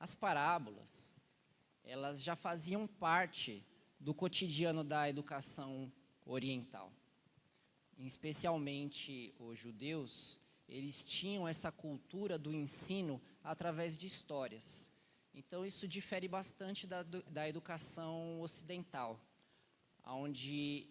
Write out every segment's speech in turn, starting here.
As parábolas, elas já faziam parte do cotidiano da educação oriental. Especialmente os judeus, eles tinham essa cultura do ensino através de histórias. Então, isso difere bastante da educação ocidental, onde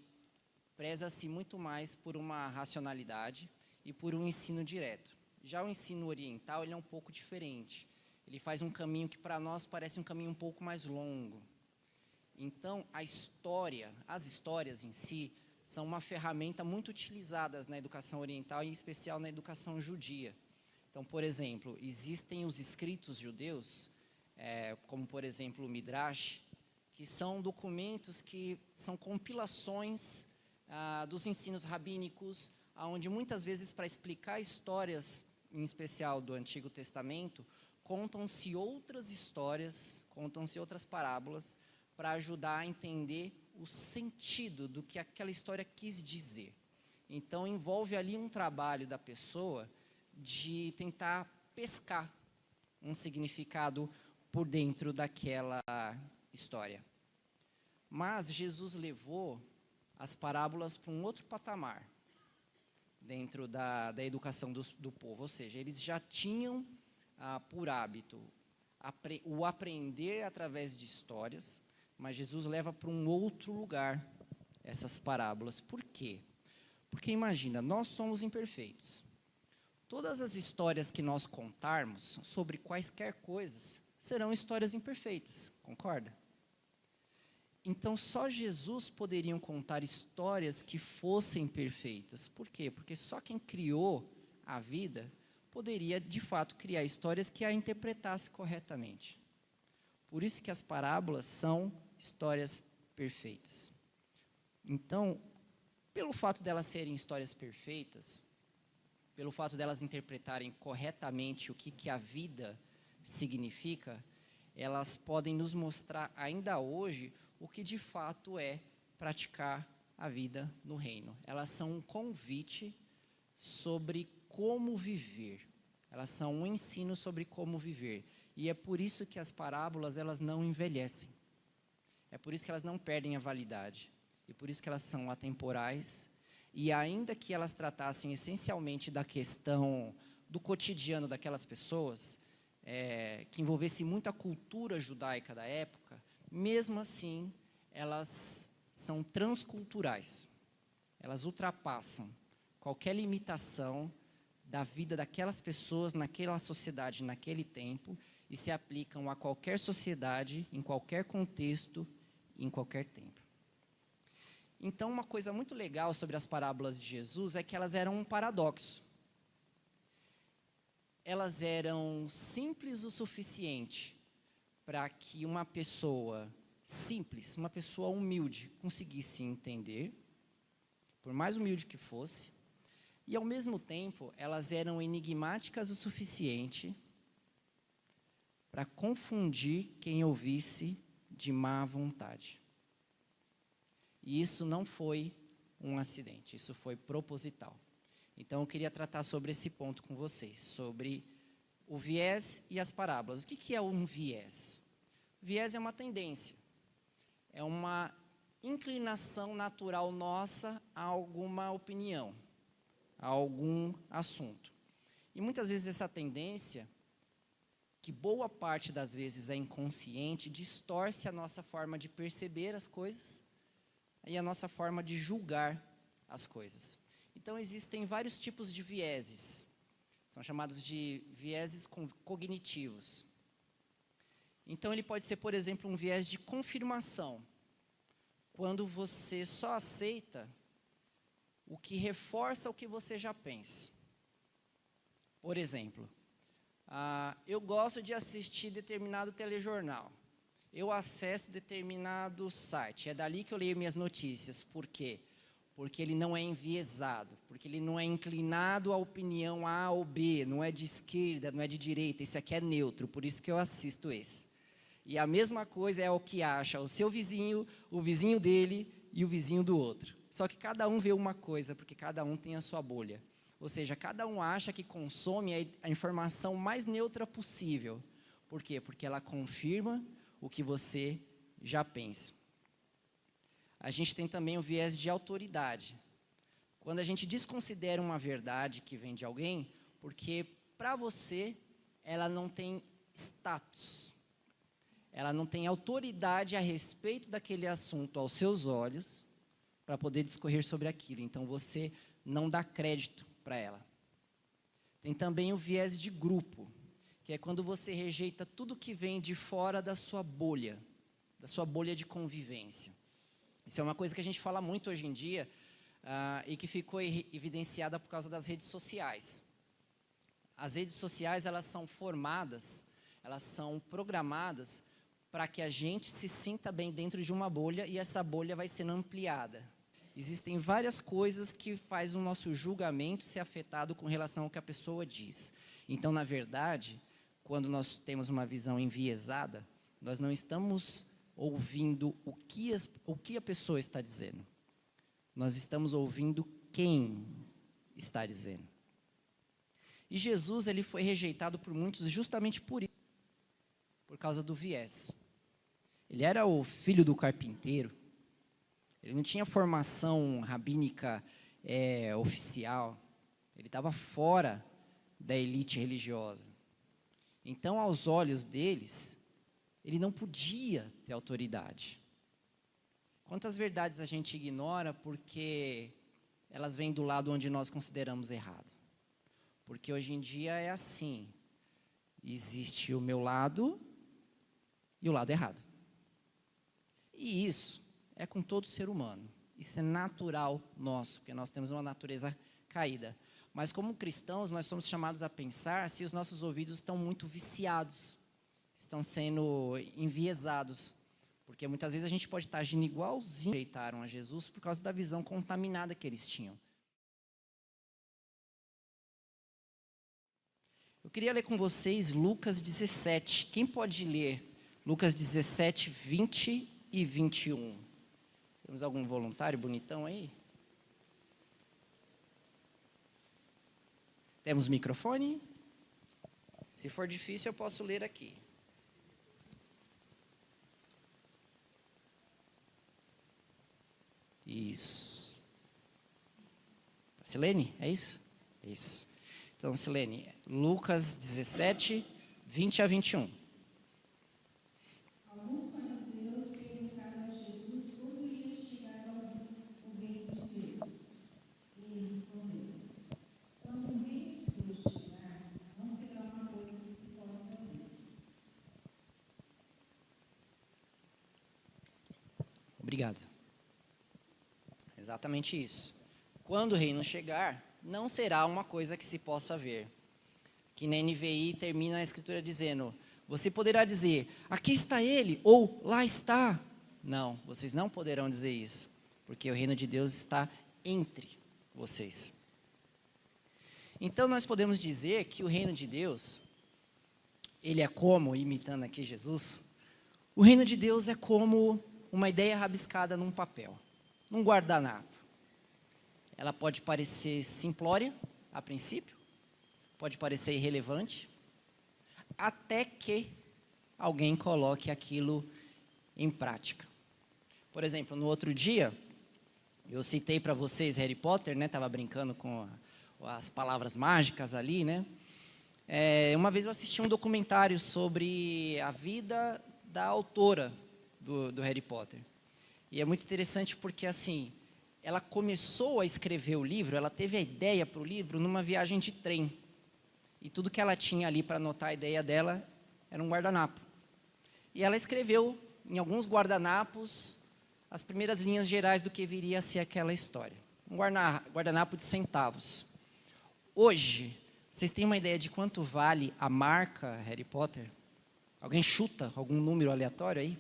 preza-se muito mais por uma racionalidade e por um ensino direto. Já o ensino oriental, ele é um pouco diferente. Ele faz um caminho que para nós parece um caminho um pouco mais longo. Então, as histórias em si, são uma ferramenta muito utilizada na educação oriental, em especial na educação judia. Então, por exemplo, existem os escritos judeus, como por exemplo o Midrash, que são documentos que são compilações dos ensinos rabínicos, onde muitas vezes para explicar histórias, em especial do Antigo Testamento, contam-se outras histórias, contam-se outras parábolas, para ajudar a entender o sentido do que aquela história quis dizer. Então, envolve ali um trabalho da pessoa de tentar pescar um significado por dentro daquela história. Mas Jesus levou as parábolas para um outro patamar dentro da educação do povo. Ou seja, eles já tinham por hábito o aprender através de histórias, mas Jesus leva para um outro lugar essas parábolas. Por quê? Porque imagina, nós somos imperfeitos. Todas as histórias que nós contarmos sobre quaisquer coisas serão histórias imperfeitas, concorda? Então, só Jesus poderia contar histórias que fossem perfeitas. Por quê? Porque só quem criou a vida poderia, de fato, criar histórias que a interpretasse corretamente. Por isso que as parábolas são histórias perfeitas. Então, pelo fato delas serem histórias perfeitas, pelo fato delas interpretarem corretamente o que a vida significa, elas podem nos mostrar ainda hoje o que de fato é praticar a vida no reino. Elas são um convite sobre como viver. Elas são um ensino sobre como viver. E é por isso que as parábolas, elas não envelhecem. É por isso que elas não perdem a validade. E por isso que elas são atemporais. E ainda que elas tratassem essencialmente da questão do cotidiano daquelas pessoas, que envolvesse muito a cultura judaica da época, mesmo assim, elas são transculturais. Elas ultrapassam qualquer limitação da vida daquelas pessoas naquela sociedade, naquele tempo, e se aplicam a qualquer sociedade, em qualquer contexto, em qualquer tempo. Então, uma coisa muito legal sobre as parábolas de Jesus é que elas eram um paradoxo. Elas eram simples o suficiente para que uma pessoa simples, uma pessoa humilde, conseguisse entender, por mais humilde que fosse, e ao mesmo tempo elas eram enigmáticas o suficiente para confundir quem ouvisse de má vontade. E isso não foi um acidente, isso foi proposital. Então eu queria tratar sobre esse ponto com vocês, sobre o viés e as parábolas. O que é um viés? Viés é uma tendência, é uma inclinação natural nossa a alguma opinião, a algum assunto. E muitas vezes essa tendência, que boa parte das vezes é inconsciente, distorce a nossa forma de perceber as coisas e a nossa forma de julgar as coisas. Então existem vários tipos de vieses, são chamados de vieses cognitivos. Então ele pode ser, por exemplo, um viés de confirmação, quando você só aceita o que reforça o que você já pensa. Por exemplo, eu gosto de assistir determinado telejornal. Eu acesso determinado site. É dali que eu leio minhas notícias. Por quê? Porque ele não é enviesado. Porque ele não é inclinado à opinião A ou B. Não é de esquerda, não é de direita. Esse aqui é neutro. Por isso que eu assisto esse. E a mesma coisa é o que acha o seu vizinho, o vizinho dele e o vizinho do outro. Só que cada um vê uma coisa, porque cada um tem a sua bolha. Ou seja, cada um acha que consome a informação mais neutra possível. Por quê? Porque ela confirma o que você já pensa. A gente tem também o viés de autoridade. Quando a gente desconsidera uma verdade que vem de alguém, porque para você ela não tem status, ela não tem autoridade a respeito daquele assunto aos seus olhos, para poder discorrer sobre aquilo. Então você não dá crédito para ela. Tem também o viés de grupo, que é quando você rejeita tudo que vem de fora da sua bolha de convivência. Isso é uma coisa que a gente fala muito hoje em dia, e que ficou evidenciada por causa das redes sociais. As redes sociais, elas são formadas, elas são programadas para que a gente se sinta bem dentro de uma bolha, e essa bolha vai sendo ampliada. Existem várias coisas que fazem o nosso julgamento ser afetado com relação ao que a pessoa diz. Então, na verdade, quando nós temos uma visão enviesada, nós não estamos ouvindo o que a pessoa está dizendo. Nós estamos ouvindo quem está dizendo. E Jesus, ele foi rejeitado por muitos justamente por isso, por causa do viés. Ele era o filho do carpinteiro, ele não tinha formação rabínica oficial, ele estava fora da elite religiosa. Então, aos olhos deles, ele não podia ter autoridade. Quantas verdades a gente ignora porque elas vêm do lado onde nós consideramos errado? Porque hoje em dia é assim, existe o meu lado e o lado errado. E isso é com todo ser humano, isso é natural nosso, porque nós temos uma natureza caída. Mas como cristãos, nós somos chamados a pensar se os nossos ouvidos estão muito viciados, estão sendo enviesados, porque muitas vezes a gente pode estar agindo igualzinho rejeitaram a Jesus por causa da visão contaminada que eles tinham. Eu queria ler com vocês Lucas 17. Quem pode ler Lucas 17, 20 e 21? Temos algum voluntário bonitão aí? Temos microfone? Se for difícil, eu posso ler aqui. Isso. Silene, é isso? Isso. Então, Silene, Lucas 17, 20 a 21. Alguns fariseus perguntaram a Jesus quando ia chegar o reino de Deus. Ele respondeu: quando o reino de Deus chegar, não será uma coisa que se possa ver. Obrigado. Exatamente isso. Quando o reino chegar, não será uma coisa que se possa ver. Que na NVI termina a escritura dizendo, você poderá dizer, aqui está ele, ou lá está. Não, vocês não poderão dizer isso, porque o reino de Deus está entre vocês. Então nós podemos dizer que o reino de Deus, ele é como, imitando aqui Jesus, o reino de Deus é como uma ideia rabiscada num papel, num guardanapo. Ela pode parecer simplória, a princípio, pode parecer irrelevante, até que alguém coloque aquilo em prática. Por exemplo, no outro dia, eu citei para vocês Harry Potter, né? Estava brincando com as palavras mágicas ali, né? Uma vez eu assisti um documentário sobre a vida da autora do Harry Potter. E é muito interessante porque, assim, ela começou a escrever o livro, ela teve a ideia para o livro numa viagem de trem. E tudo que ela tinha ali para anotar a ideia dela era um guardanapo. E ela escreveu em alguns guardanapos as primeiras linhas gerais do que viria a ser aquela história. Um guardanapo de centavos. Hoje, vocês têm uma ideia de quanto vale a marca Harry Potter? Alguém chuta algum número aleatório aí?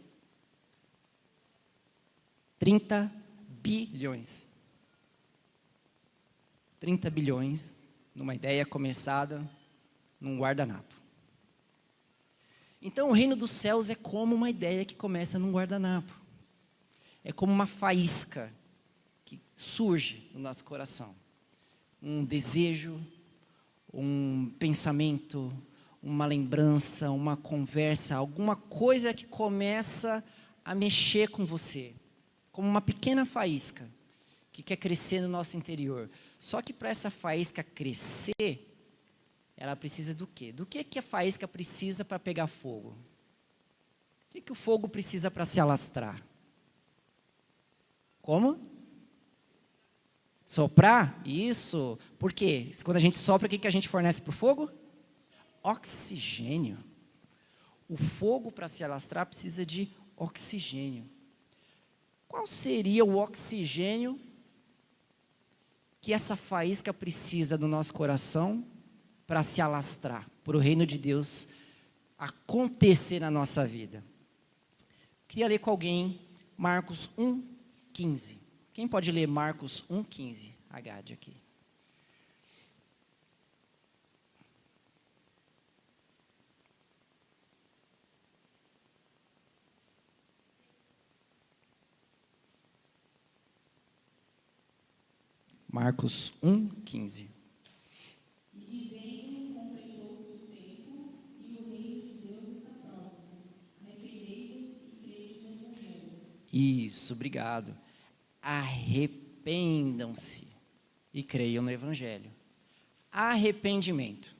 30 bilhões. 30 bilhões numa ideia começada num guardanapo. Então, o reino dos céus é como uma ideia que começa num guardanapo. É como uma faísca que surge no nosso coração. Um desejo, um pensamento, uma lembrança, uma conversa, alguma coisa que começa a mexer com você, como uma pequena faísca que quer crescer no nosso interior. Só que para essa faísca crescer, ela precisa do quê? Do que a faísca precisa para pegar fogo? O que o fogo precisa para se alastrar? Como? Soprar? Isso. Por quê? Quando a gente sopra, o que a gente fornece para o fogo? Oxigênio. O fogo, para se alastrar, precisa de oxigênio. Qual seria o oxigênio que essa faísca precisa do nosso coração para se alastrar, para o reino de Deus acontecer na nossa vida? Queria ler com alguém Marcos 1:15. Quem pode ler Marcos 1:15? A Gade aqui. Marcos 1:15. E dizendo, completou-se o tempo, e o reino de Deus está próximo. Arrependei-vos e crede no Evangelho. Isso, obrigado. Arrependam-se e creiam no Evangelho. Arrependimento.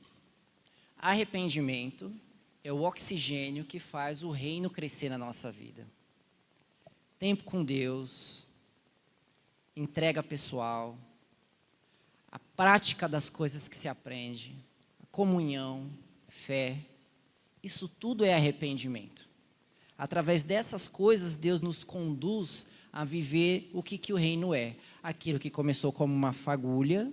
Arrependimento é o oxigênio que faz o reino crescer na nossa vida. Tempo com Deus, entrega pessoal, a prática das coisas que se aprende, a comunhão, fé, isso tudo é arrependimento. Através dessas coisas, Deus nos conduz a viver o que o reino é. Aquilo que começou como uma fagulha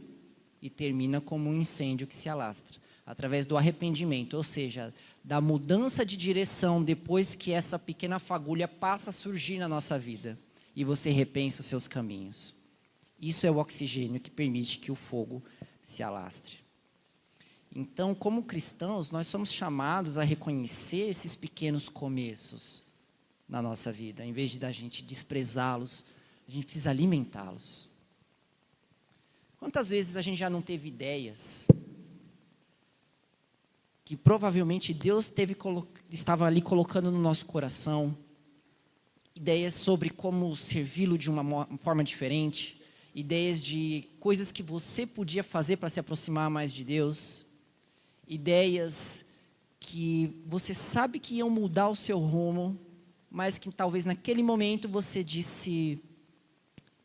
e termina como um incêndio que se alastra. Através do arrependimento, ou seja, da mudança de direção depois que essa pequena fagulha passa a surgir na nossa vida. E você repensa os seus caminhos. Isso é o oxigênio que permite que o fogo se alastre. Então, como cristãos, nós somos chamados a reconhecer esses pequenos começos na nossa vida. Em vez de a gente desprezá-los, a gente precisa alimentá-los. Quantas vezes a gente já não teve ideias que provavelmente Deus estava ali colocando no nosso coração, ideias sobre como servi-lo de uma forma diferente, ideias de coisas que você podia fazer para se aproximar mais de Deus, ideias que você sabe que iam mudar o seu rumo, mas que talvez naquele momento você disse,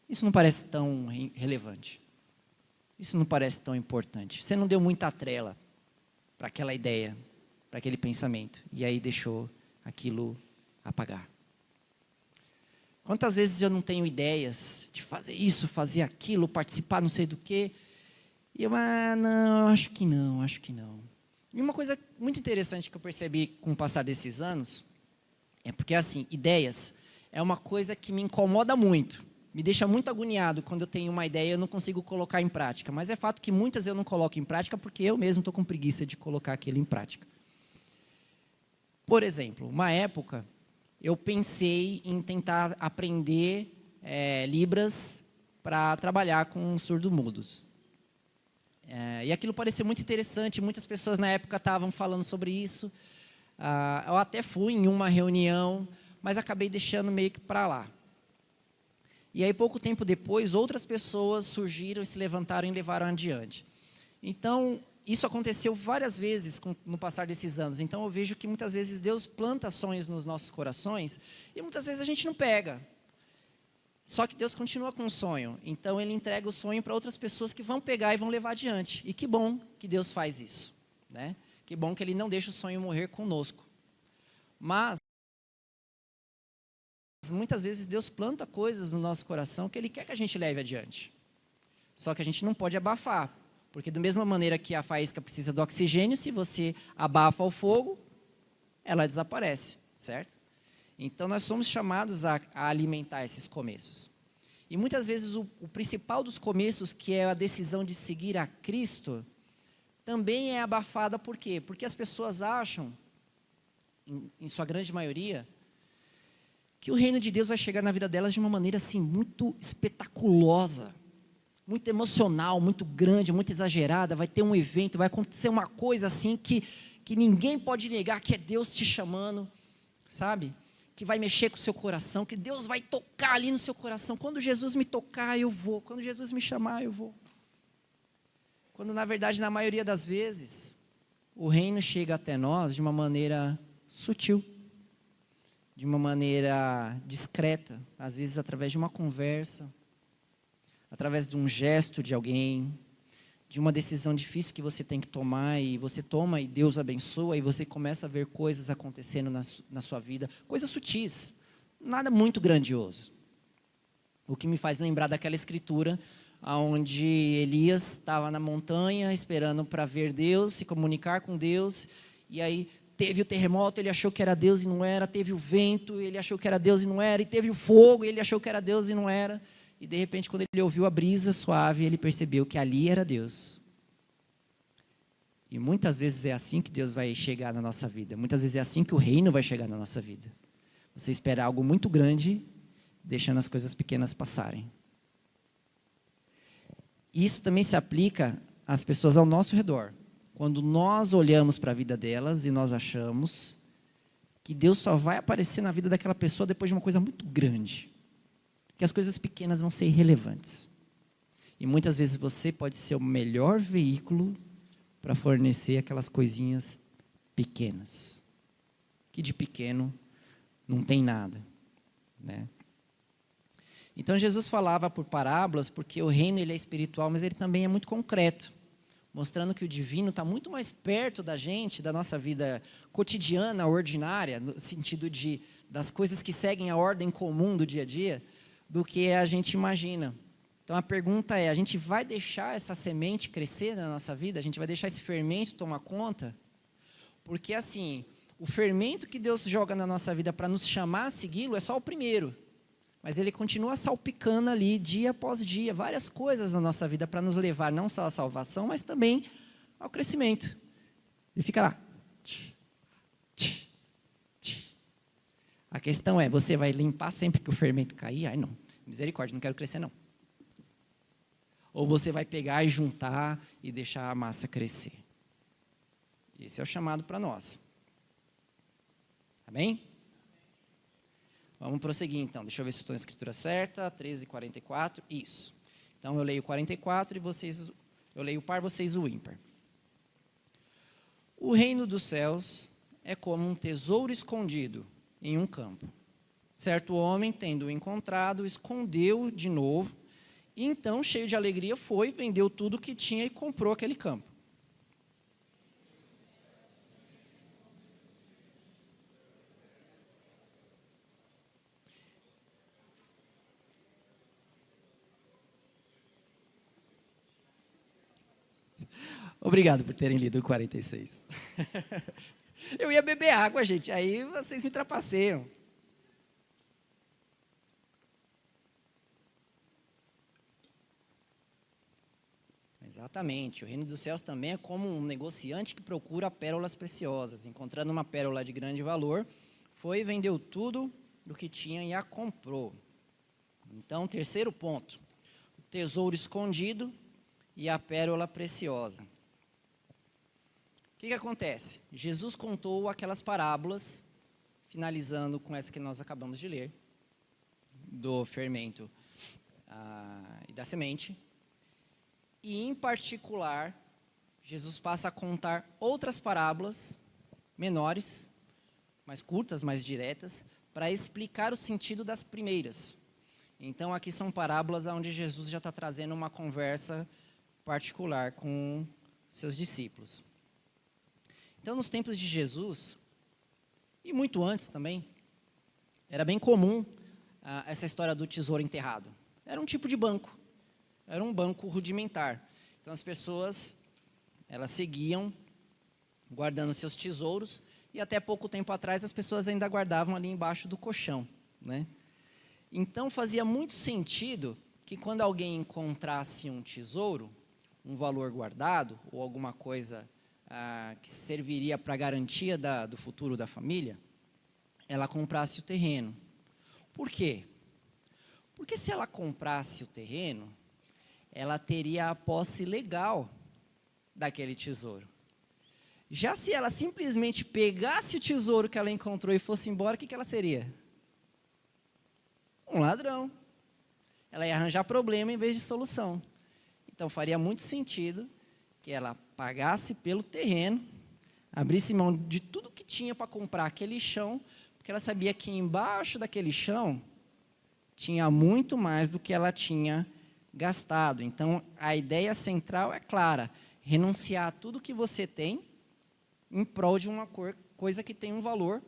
isso não parece tão relevante, isso não parece tão importante. Você não deu muita trela para aquela ideia, para aquele pensamento, e aí deixou aquilo apagar. Quantas vezes eu não tenho ideias de fazer isso, fazer aquilo, participar não sei do quê, e eu, não, acho que não. E uma coisa muito interessante que eu percebi com o passar desses anos, é porque assim, ideias é uma coisa que me incomoda muito, me deixa muito agoniado quando eu tenho uma ideia e eu não consigo colocar em prática, mas é fato que muitas eu não coloco em prática porque eu mesmo estou com preguiça de colocar aquilo em prática. Por exemplo, uma época, eu pensei em tentar aprender Libras para trabalhar com surdo-mudos. E aquilo pareceu muito interessante, muitas pessoas na época estavam falando sobre isso. Eu até fui em uma reunião, mas acabei deixando meio que para lá. E aí, pouco tempo depois, outras pessoas surgiram, se levantaram e levaram adiante. Então, isso aconteceu várias vezes no passar desses anos. Então, eu vejo que muitas vezes Deus planta sonhos nos nossos corações e muitas vezes a gente não pega. Só que Deus continua com o sonho. Então, Ele entrega o sonho para outras pessoas que vão pegar e vão levar adiante. E que bom que Deus faz isso, né? Que bom que Ele não deixa o sonho morrer conosco. Mas, muitas vezes Deus planta coisas no nosso coração que Ele quer que a gente leve adiante. Só que a gente não pode abafar. Porque da mesma maneira que a faísca precisa do oxigênio, se você abafa o fogo, ela desaparece, certo? Então, nós somos chamados a alimentar esses começos. E muitas vezes o principal dos começos, que é a decisão de seguir a Cristo, também é abafada. Por quê? Porque as pessoas acham, em sua grande maioria, que o reino de Deus vai chegar na vida delas de uma maneira assim, muito espetaculosa, muito emocional, muito grande, muito exagerada. Vai ter um evento, vai acontecer uma coisa assim que que ninguém pode negar que é Deus te chamando, sabe? Que vai mexer com o seu coração, que Deus vai tocar ali no seu coração. Quando Jesus me tocar, eu vou. Quando Jesus me chamar, eu vou. Quando, na verdade, na maioria das vezes, o reino chega até nós de uma maneira sutil, de uma maneira discreta, às vezes através de uma conversa, através de um gesto de alguém, de uma decisão difícil que você tem que tomar, e você toma e Deus abençoa, e você começa a ver coisas acontecendo na sua vida, coisas sutis, nada muito grandioso. O que me faz lembrar daquela escritura, onde Elias estava na montanha, esperando para ver Deus, se comunicar com Deus, e aí teve o terremoto, ele achou que era Deus e não era, teve o vento, ele achou que era Deus e não era, e teve o fogo, ele achou que era Deus e não era, e de repente, quando ele ouviu a brisa suave, ele percebeu que ali era Deus. E muitas vezes é assim que Deus vai chegar na nossa vida. Muitas vezes é assim que o reino vai chegar na nossa vida. Você espera algo muito grande, deixando as coisas pequenas passarem. Isso também se aplica às pessoas ao nosso redor. Quando nós olhamos para a vida delas e nós achamos que Deus só vai aparecer na vida daquela pessoa depois de uma coisa muito grande. Que as coisas pequenas vão ser irrelevantes. E muitas vezes você pode ser o melhor veículo para fornecer aquelas coisinhas pequenas. Que de pequeno não tem nada, né? Então Jesus falava por parábolas, porque o reino ele é espiritual, mas ele também é muito concreto, mostrando que o divino está muito mais perto da gente, da nossa vida cotidiana, ordinária, no sentido das coisas que seguem a ordem comum do dia a dia, do que a gente imagina. Então a pergunta é, a gente vai deixar essa semente crescer na nossa vida? A gente vai deixar esse fermento tomar conta? Porque assim, o fermento que Deus joga na nossa vida para nos chamar a segui-lo é só o primeiro. Mas ele continua salpicando ali, dia após dia, várias coisas na nossa vida para nos levar não só à salvação, mas também ao crescimento. Ele fica lá. A questão é, você vai limpar sempre que o fermento cair? Ai não, misericórdia, não quero crescer não. Ou você vai pegar e juntar e deixar a massa crescer. Esse é o chamado para nós. Amém? Vamos prosseguir então, deixa eu ver se estou na escritura certa, 13:44, isso. Então eu leio 44 e eu leio o par, vocês o ímpar. O reino dos céus é como um tesouro escondido em um campo. Certo homem, tendo-o encontrado, escondeu de novo, e então, cheio de alegria, foi, vendeu tudo o que tinha e comprou aquele campo. Obrigado por terem lido o 46. Eu ia beber água, gente, aí vocês me trapaceiam. Exatamente, o reino dos céus também é como um negociante que procura pérolas preciosas. Encontrando uma pérola de grande valor, foi e vendeu tudo do que tinha e a comprou. Então, terceiro ponto, o tesouro escondido e a pérola preciosa. O que acontece? Jesus contou aquelas parábolas, finalizando com essa que nós acabamos de ler, do fermento e da semente. E, em particular, Jesus passa a contar outras parábolas menores, mais curtas, mais diretas, para explicar o sentido das primeiras. Então, aqui são parábolas onde Jesus já está trazendo uma conversa particular com seus discípulos. Então, nos tempos de Jesus, e muito antes também, era bem comum essa história do tesouro enterrado. Era um tipo de banco, era um banco rudimentar. Então, as pessoas, elas seguiam guardando seus tesouros, e até pouco tempo atrás as pessoas ainda guardavam ali embaixo do colchão, né? Então, fazia muito sentido que quando alguém encontrasse um tesouro, um valor guardado, ou alguma coisa que serviria para a garantia do futuro da família, ela comprasse o terreno. Por quê? Porque se ela comprasse o terreno, ela teria a posse legal daquele tesouro. Já se ela simplesmente pegasse o tesouro que ela encontrou e fosse embora, o que ela seria? Um ladrão. Ela ia arranjar problema em vez de solução. Então, faria muito sentido que ela pagasse pelo terreno, abrisse mão de tudo que tinha para comprar aquele chão, porque ela sabia que embaixo daquele chão tinha muito mais do que ela tinha gastado. Então, a ideia central é clara: renunciar a tudo que você tem em prol de uma coisa que tem um valor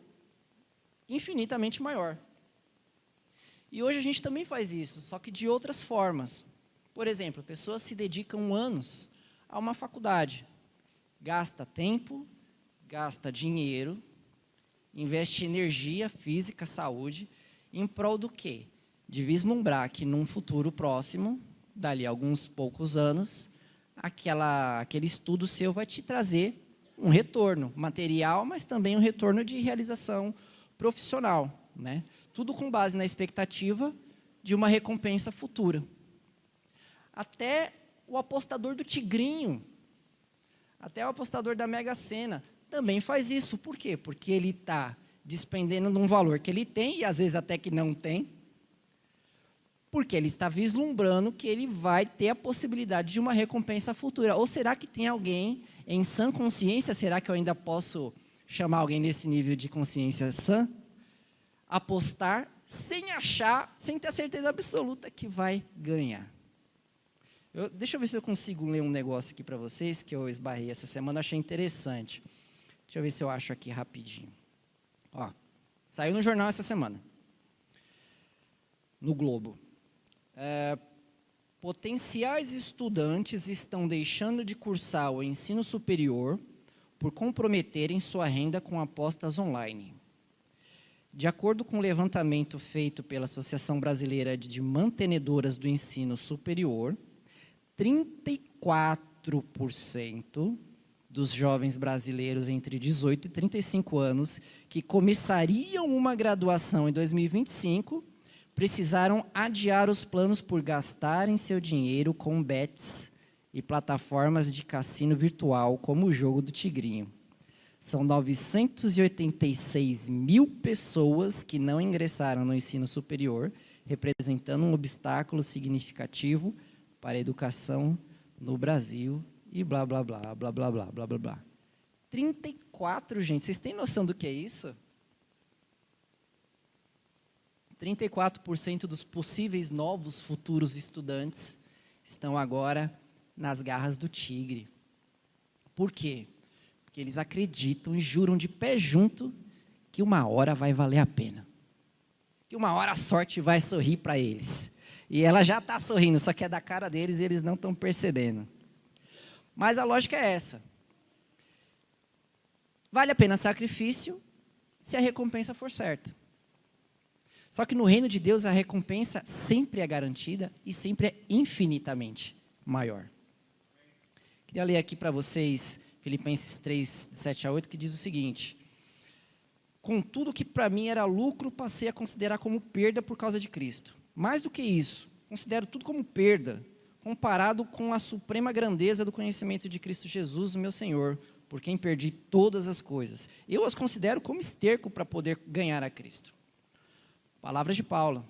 infinitamente maior. E hoje a gente também faz isso, só que de outras formas. Por exemplo, pessoas se dedicam anos a uma faculdade, gasta tempo, gasta dinheiro, investe energia física, saúde, em prol do quê? De vislumbrar que num futuro próximo, dali a alguns poucos anos, aquele estudo seu vai te trazer um retorno material, mas também um retorno de realização profissional, né? Tudo com base na expectativa de uma recompensa futura. Até o apostador do tigrinho, até o apostador da Mega Sena, também faz isso. Por quê? Porque ele está despendendo de um valor que ele tem, e às vezes até que não tem, porque ele está vislumbrando que ele vai ter a possibilidade de uma recompensa futura. Ou será que tem alguém em sã consciência, será que eu ainda posso chamar alguém nesse nível de consciência sã? Apostar sem achar, sem ter a certeza absoluta que vai ganhar. Deixa eu ver se eu consigo ler um negócio aqui para vocês, que eu esbarrei essa semana, achei interessante. Deixa eu ver se eu acho aqui rapidinho. Ó, saiu no jornal essa semana, no Globo. Potenciais estudantes estão deixando de cursar o ensino superior por comprometerem sua renda com apostas online. De acordo com o levantamento feito pela Associação Brasileira de Mantenedoras do Ensino Superior, 34% dos jovens brasileiros entre 18 e 35 anos que começariam uma graduação em 2025 precisaram adiar os planos por gastarem seu dinheiro com bets e plataformas de cassino virtual, como o jogo do Tigrinho. São 986 mil pessoas que não ingressaram no ensino superior, representando um obstáculo significativo para a educação no Brasil e blá, blá, blá, blá, blá, blá, blá, blá, blá. 34, gente, vocês têm noção do que é isso? 34% dos possíveis novos futuros estudantes estão agora nas garras do tigre. Por quê? Porque eles acreditam e juram de pé junto que uma hora vai valer a pena. Que uma hora a sorte vai sorrir para eles. E ela já está sorrindo, só que é da cara deles e eles não estão percebendo. Mas a lógica é essa. Vale a pena sacrifício se a recompensa for certa. Só que no reino de Deus a recompensa sempre é garantida e sempre é infinitamente maior. Queria ler aqui para vocês Filipenses 3, 7 a 8, que diz o seguinte: contudo que para mim era lucro, passei a considerar como perda por causa de Cristo. Mais do que isso, considero tudo como perda, comparado com a suprema grandeza do conhecimento de Cristo Jesus, o meu Senhor, por quem perdi todas as coisas. Eu as considero como esterco para poder ganhar a Cristo. Palavras de Paulo.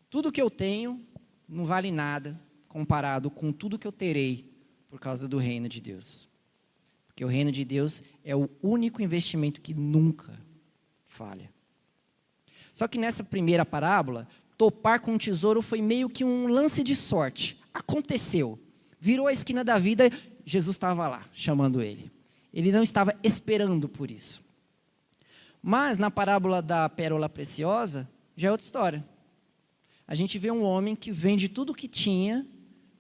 Tudo que eu tenho não vale nada comparado com tudo que eu terei por causa do reino de Deus. Porque o reino de Deus é o único investimento que nunca falha. Só que nessa primeira parábola, topar com o tesouro foi meio que um lance de sorte. Aconteceu. Virou a esquina da vida, Jesus estava lá, chamando ele. Ele não estava esperando por isso. Mas na parábola da pérola preciosa, já é outra história. A gente vê um homem que vende tudo o que tinha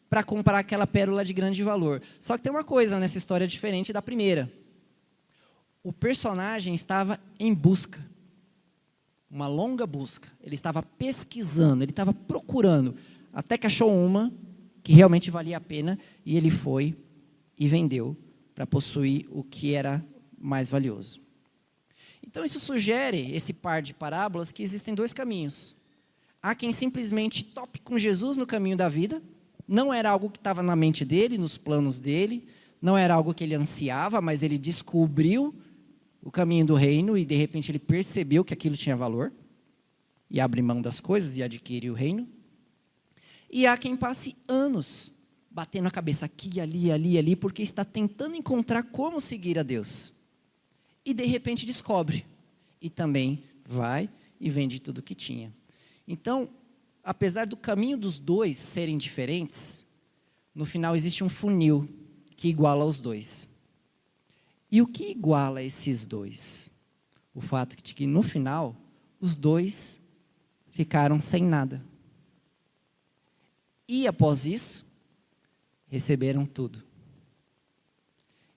para comprar aquela pérola de grande valor. Só que tem uma coisa nessa história diferente da primeira. O personagem estava em busca. Uma longa busca. Ele estava pesquisando, ele estava procurando, até que achou uma que realmente valia a pena, e ele foi e vendeu para possuir o que era mais valioso. Então isso sugere, esse par de parábolas, que existem dois caminhos. Há quem simplesmente tope com Jesus no caminho da vida, não era algo que estava na mente dele, nos planos dele, não era algo que ele ansiava, mas ele descobriu o caminho do reino e de repente ele percebeu que aquilo tinha valor e abre mão das coisas e adquire o reino. E há quem passe anos batendo a cabeça aqui, ali, ali, ali, porque está tentando encontrar como seguir a Deus. E de repente descobre. E também vai e vende tudo que tinha. Então, apesar do caminho dos dois serem diferentes, no final existe um funil que iguala os dois. E o que iguala esses dois? O fato de que no final, os dois ficaram sem nada. E após isso, receberam tudo.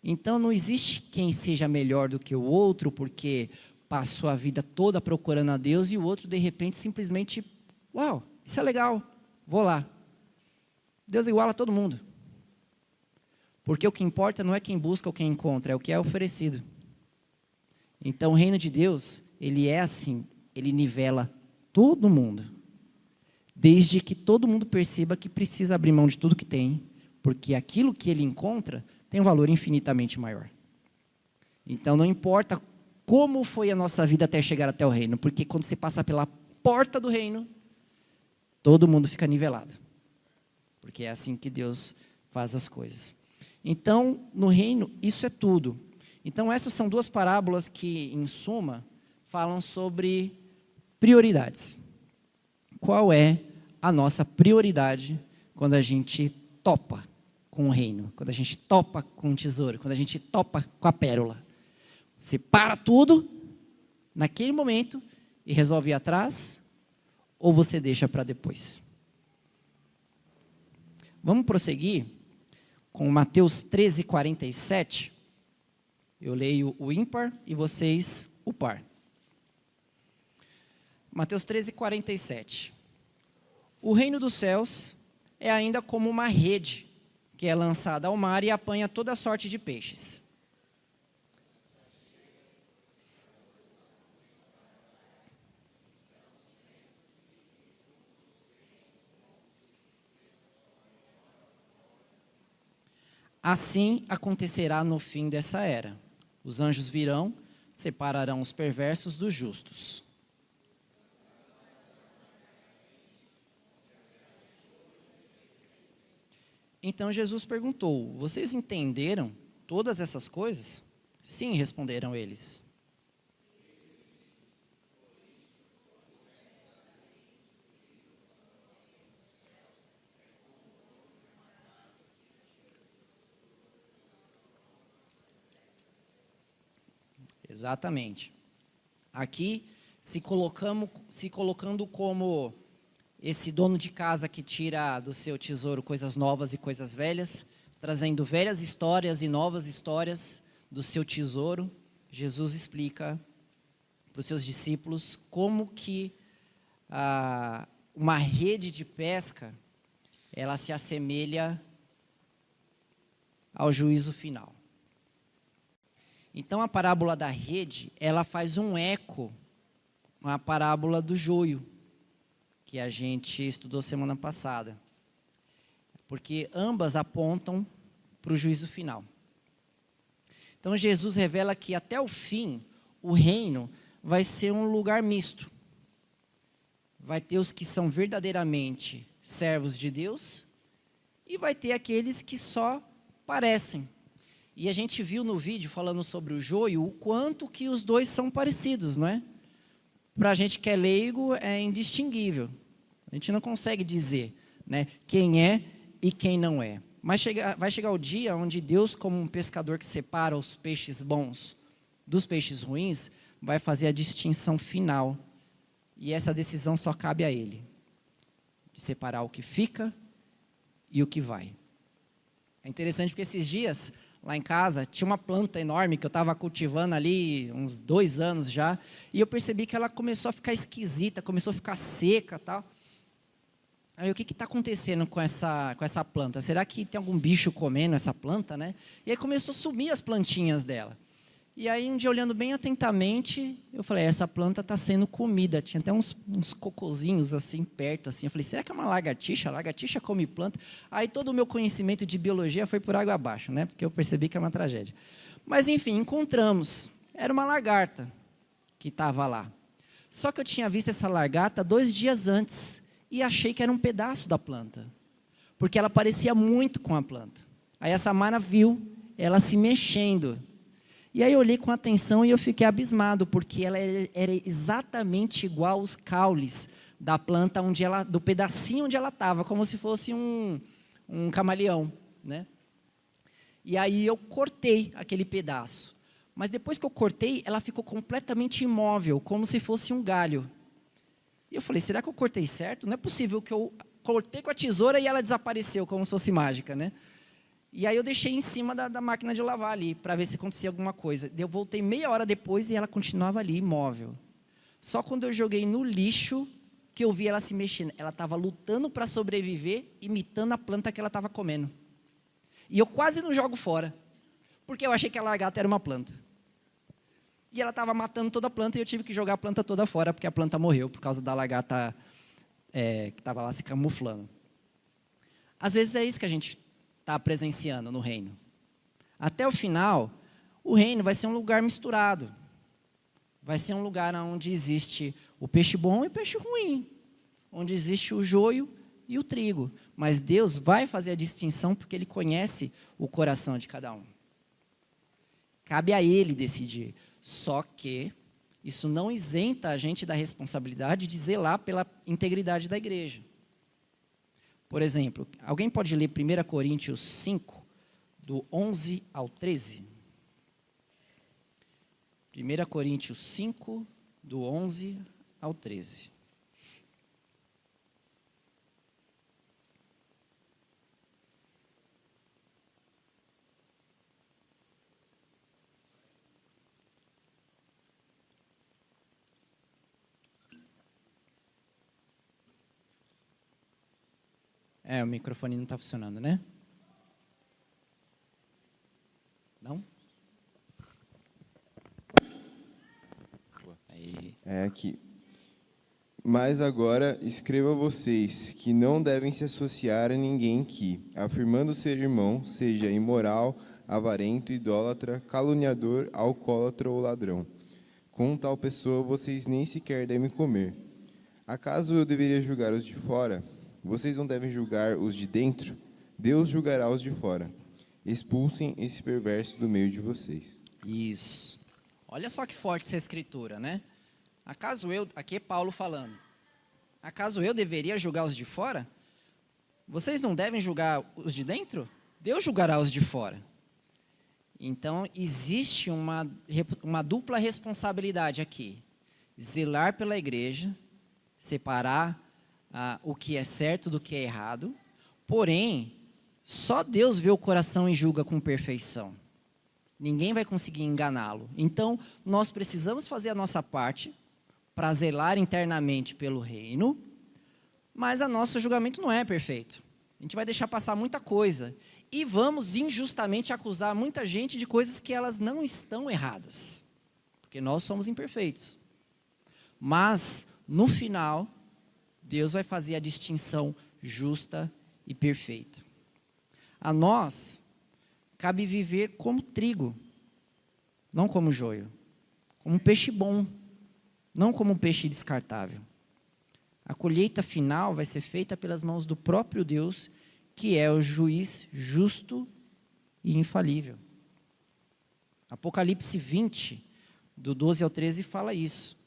Então não existe quem seja melhor do que o outro, porque passou a vida toda procurando a Deus, e o outro de repente simplesmente, uau, isso é legal, vou lá. Deus iguala a todo mundo. Porque o que importa não é quem busca ou quem encontra, é o que é oferecido. Então o reino de Deus, ele é assim, ele nivela todo mundo. Desde que todo mundo perceba que precisa abrir mão de tudo que tem, porque aquilo que ele encontra tem um valor infinitamente maior. Então não importa como foi a nossa vida até chegar até o reino, porque quando você passa pela porta do reino, todo mundo fica nivelado. Porque é assim que Deus faz as coisas. Então, no reino, isso é tudo. Então, essas são duas parábolas que, em suma, falam sobre prioridades. Qual é a nossa prioridade quando a gente topa com o reino, quando a gente topa com o tesouro, quando a gente topa com a pérola? Você para tudo naquele momento e resolve ir atrás, ou você deixa para depois? Vamos prosseguir com Mateus 13:47. Eu leio o ímpar e vocês o par. Mateus 13:47. O reino dos céus é ainda como uma rede que é lançada ao mar e apanha toda sorte de peixes. Assim acontecerá no fim dessa era. Os anjos virão, separarão os perversos dos justos. Então Jesus perguntou: vocês entenderam todas essas coisas? Sim, responderam eles. Exatamente. Aqui, se colocando como esse dono de casa que tira do seu tesouro coisas novas e coisas velhas, trazendo velhas histórias e novas histórias do seu tesouro, Jesus explica para os seus discípulos como que uma rede de pesca, ela se assemelha ao juízo final. Então a parábola da rede, ela faz um eco com a parábola do joio, que a gente estudou semana passada. Porque ambas apontam para o juízo final. Então Jesus revela que até o fim, o reino vai ser um lugar misto. Vai ter os que são verdadeiramente servos de Deus e vai ter aqueles que só parecem. E a gente viu no vídeo falando sobre o joio o quanto que os dois são parecidos, não é? Para a gente que é leigo é indistinguível. A gente não consegue dizer, né, quem é e quem não é. Mas vai chegar o dia onde Deus, como um pescador que separa os peixes bons dos peixes ruins, vai fazer a distinção final. E essa decisão só cabe a Ele. De separar o que fica e o que vai. É interessante porque esses dias, lá em casa, tinha uma planta enorme que eu estava cultivando ali uns 2 anos já, e eu percebi que ela começou a ficar esquisita, começou a ficar seca e tal. Aí o que está acontecendo com essa planta? Será que tem algum bicho comendo essa planta, né? E aí começou a sumir as plantinhas dela. E aí, um dia, olhando bem atentamente, eu falei, essa planta está sendo comida. Tinha até uns cocôzinhos assim, perto. Assim. Eu falei, será que é uma lagartixa? A lagartixa come planta? Aí, todo o meu conhecimento de biologia foi por água abaixo, né? Porque eu percebi que é uma tragédia. Mas, enfim, encontramos. Era uma lagarta que estava lá. Só que eu tinha visto essa lagarta 2 dias antes e achei que era um pedaço da planta. Porque ela parecia muito com a planta. Aí, a Samara viu ela se mexendo. E aí eu olhei com atenção e eu fiquei abismado, porque ela era exatamente igual aos caules da planta, do pedacinho onde ela estava, como se fosse um camaleão, né? E aí eu cortei aquele pedaço. Mas depois que eu cortei, ela ficou completamente imóvel, como se fosse um galho. E eu falei, será que eu cortei certo? Não é possível que eu cortei com a tesoura e ela desapareceu, como se fosse mágica, né? E aí eu deixei em cima da máquina de lavar ali, para ver se acontecia alguma coisa. Eu voltei meia hora depois e ela continuava ali, imóvel. Só quando eu joguei no lixo, que eu vi ela se mexendo. Ela estava lutando para sobreviver, imitando a planta que ela estava comendo. E eu quase não jogo fora, porque eu achei que a lagarta era uma planta. E ela estava matando toda a planta e eu tive que jogar a planta toda fora, porque a planta morreu, por causa da lagarta que estava lá se camuflando. Às vezes é isso que a gente está presenciando no reino. Até o final, o reino vai ser um lugar misturado. Vai ser um lugar onde existe o peixe bom e o peixe ruim. Onde existe o joio e o trigo. Mas Deus vai fazer a distinção porque Ele conhece o coração de cada um. Cabe a Ele decidir. Só que isso não isenta a gente da responsabilidade de zelar pela integridade da igreja. Por exemplo, alguém pode ler 1 Coríntios 5, do 11 ao 13? 1 Coríntios 5, do 11 ao 13. O microfone não está funcionando, né? Não? Aí. É aqui. Mas agora escreva vocês que não devem se associar a ninguém que, afirmando ser irmão, seja imoral, avarento, idólatra, caluniador, alcoólatra ou ladrão. Com tal pessoa vocês nem sequer devem comer. Acaso eu deveria julgar os de fora? Vocês não devem julgar os de dentro? Deus julgará os de fora. Expulsem esse perverso do meio de vocês. Isso. Olha só que forte essa escritura, né? Aqui é Paulo falando, acaso eu deveria julgar os de fora? Vocês não devem julgar os de dentro? Deus julgará os de fora. Então, existe uma dupla responsabilidade aqui. Zelar pela igreja, separar o que é certo do que é errado, porém, só Deus vê o coração e julga com perfeição. Ninguém vai conseguir enganá-lo. Então, nós precisamos fazer a nossa parte para zelar internamente pelo reino, mas o nosso julgamento não é perfeito. A gente vai deixar passar muita coisa. E vamos injustamente acusar muita gente de coisas que elas não estão erradas. Porque nós somos imperfeitos. Mas, no final, Deus vai fazer a distinção justa e perfeita. A nós, cabe viver como trigo, não como joio. Como um peixe bom, não como um peixe descartável. A colheita final vai ser feita pelas mãos do próprio Deus, que é o juiz justo e infalível. Apocalipse 20, do 12 ao 13, fala isso.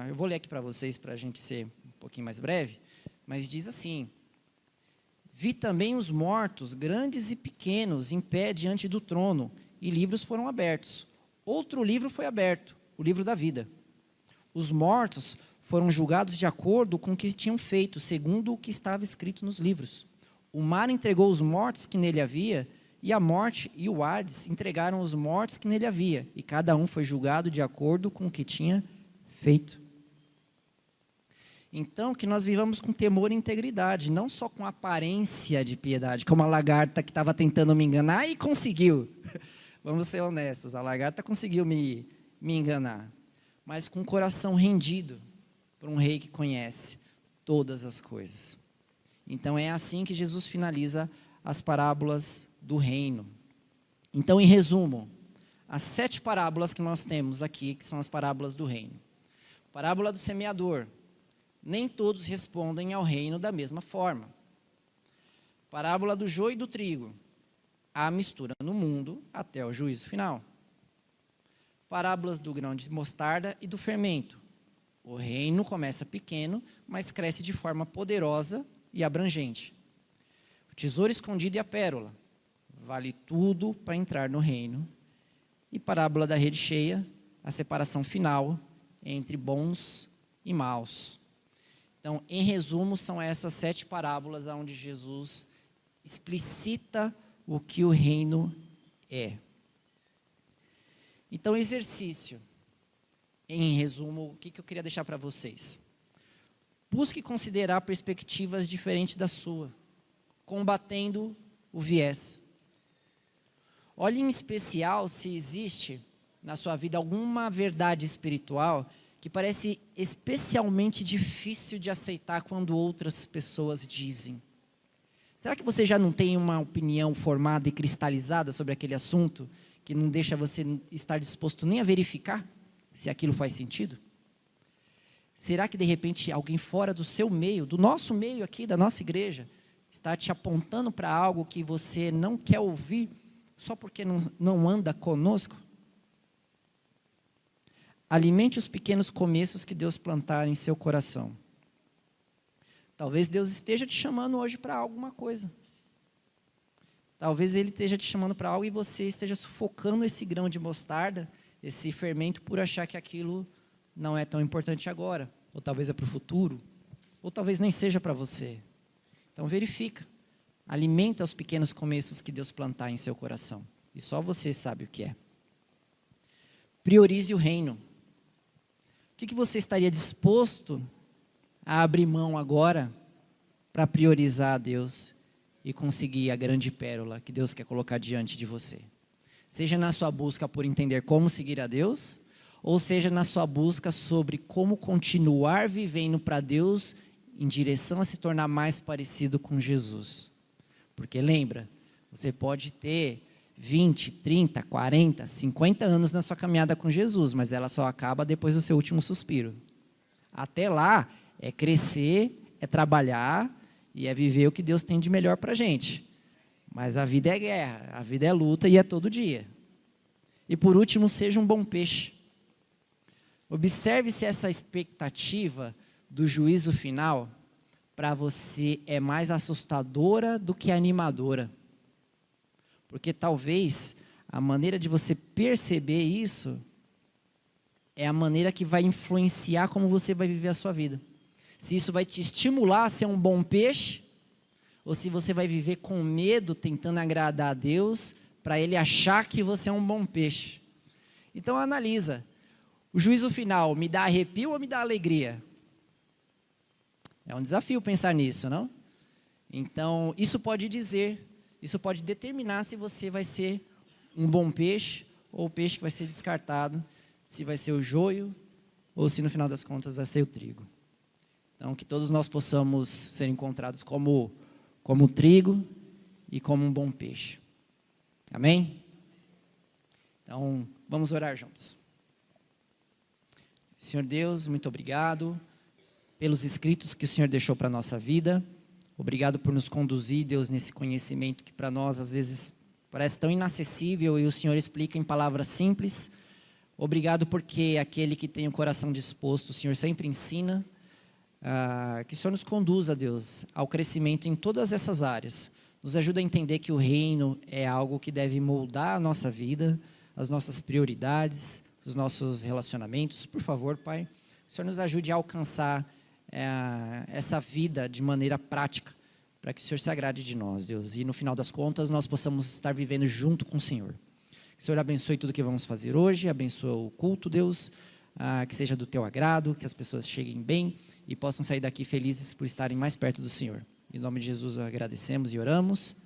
Eu vou ler aqui para vocês, para a gente ser um pouquinho mais breve, mas diz assim: vi também os mortos, grandes e pequenos, em pé diante do trono, e livros foram abertos. Outro livro foi aberto, o livro da vida. Os mortos foram julgados de acordo com o que tinham feito, segundo o que estava escrito nos livros. O mar entregou os mortos que nele havia, e a morte e o Hades entregaram os mortos que nele havia, e cada um foi julgado de acordo com o que tinha feito. Então, que nós vivamos com temor e integridade, não só com aparência de piedade, como a lagarta que estava tentando me enganar e conseguiu. Vamos ser honestos, a lagarta conseguiu me enganar, mas com o coração rendido por um rei que conhece todas as coisas. Então é assim que Jesus finaliza as parábolas do reino. Então, em resumo, as 7 parábolas que nós temos aqui, que são as parábolas do reino. Parábola do semeador. Nem todos respondem ao reino da mesma forma. Parábola do joio e do trigo. Há mistura no mundo até o juízo final. Parábolas do grão de mostarda e do fermento. O reino começa pequeno, mas cresce de forma poderosa e abrangente. O tesouro escondido e a pérola. Vale tudo para entrar no reino. E parábola da rede cheia, a separação final entre bons e maus. Então, em resumo, são essas 7 parábolas onde Jesus explicita o que o reino é. Então, exercício. Em resumo, o que eu queria deixar para vocês? Busque considerar perspectivas diferentes da sua, combatendo o viés. Olhe em especial se existe na sua vida alguma verdade espiritual que parece especialmente difícil de aceitar quando outras pessoas dizem. Será que você já não tem uma opinião formada e cristalizada sobre aquele assunto que não deixa você estar disposto nem a verificar se aquilo faz sentido? Será que de repente alguém fora do seu meio, do nosso meio aqui, da nossa igreja, está te apontando para algo que você não quer ouvir só porque não anda conosco? Alimente os pequenos começos que Deus plantar em seu coração. Talvez Deus esteja te chamando hoje para alguma coisa. Talvez Ele esteja te chamando para algo e você esteja sufocando esse grão de mostarda, esse fermento, por achar que aquilo não é tão importante agora. Ou talvez é para o futuro. Ou talvez nem seja para você. Então verifica. Alimenta os pequenos começos que Deus plantar em seu coração. E só você sabe o que é. Priorize o reino. O que você estaria disposto a abrir mão agora para priorizar a Deus e conseguir a grande pérola que Deus quer colocar diante de você? Seja na sua busca por entender como seguir a Deus, ou seja na sua busca sobre como continuar vivendo para Deus em direção a se tornar mais parecido com Jesus. Porque lembra, você pode ter 20, 30, 40, 50 anos na sua caminhada com Jesus, mas ela só acaba depois do seu último suspiro. Até lá, é crescer, é trabalhar e é viver o que Deus tem de melhor para a gente. Mas a vida é guerra, a vida é luta e é todo dia. E por último, seja um bom peixe. Observe se essa expectativa do juízo final para você é mais assustadora do que animadora. Porque talvez a maneira de você perceber isso é a maneira que vai influenciar como você vai viver a sua vida. Se isso vai te estimular a ser um bom peixe, ou se você vai viver com medo, tentando agradar a Deus, para Ele achar que você é um bom peixe. Então analisa, o juízo final me dá arrepio ou me dá alegria? É um desafio pensar nisso, não? Então, isso pode determinar se você vai ser um bom peixe, ou o peixe que vai ser descartado, se vai ser o joio, ou se no final das contas vai ser o trigo. Então, que todos nós possamos ser encontrados como trigo e como um bom peixe. Amém? Então, vamos orar juntos. Senhor Deus, muito obrigado pelos escritos que o Senhor deixou para a nossa vida. Obrigado por nos conduzir, Deus, nesse conhecimento que para nós, às vezes, parece tão inacessível e o Senhor explica em palavras simples. Obrigado porque aquele que tem o coração disposto, o Senhor sempre ensina. Que o Senhor nos conduza, Deus, ao crescimento em todas essas áreas. Nos ajuda a entender que o reino é algo que deve moldar a nossa vida, as nossas prioridades, os nossos relacionamentos. Por favor, Pai, o Senhor nos ajude a alcançar essa vida de maneira prática, para que o Senhor se agrade de nós, Deus. E no final das contas, nós possamos estar vivendo junto com o Senhor. Que o Senhor abençoe tudo que vamos fazer hoje, abençoe o culto, Deus, que seja do Teu agrado, que as pessoas cheguem bem e possam sair daqui felizes por estarem mais perto do Senhor. Em nome de Jesus agradecemos e oramos.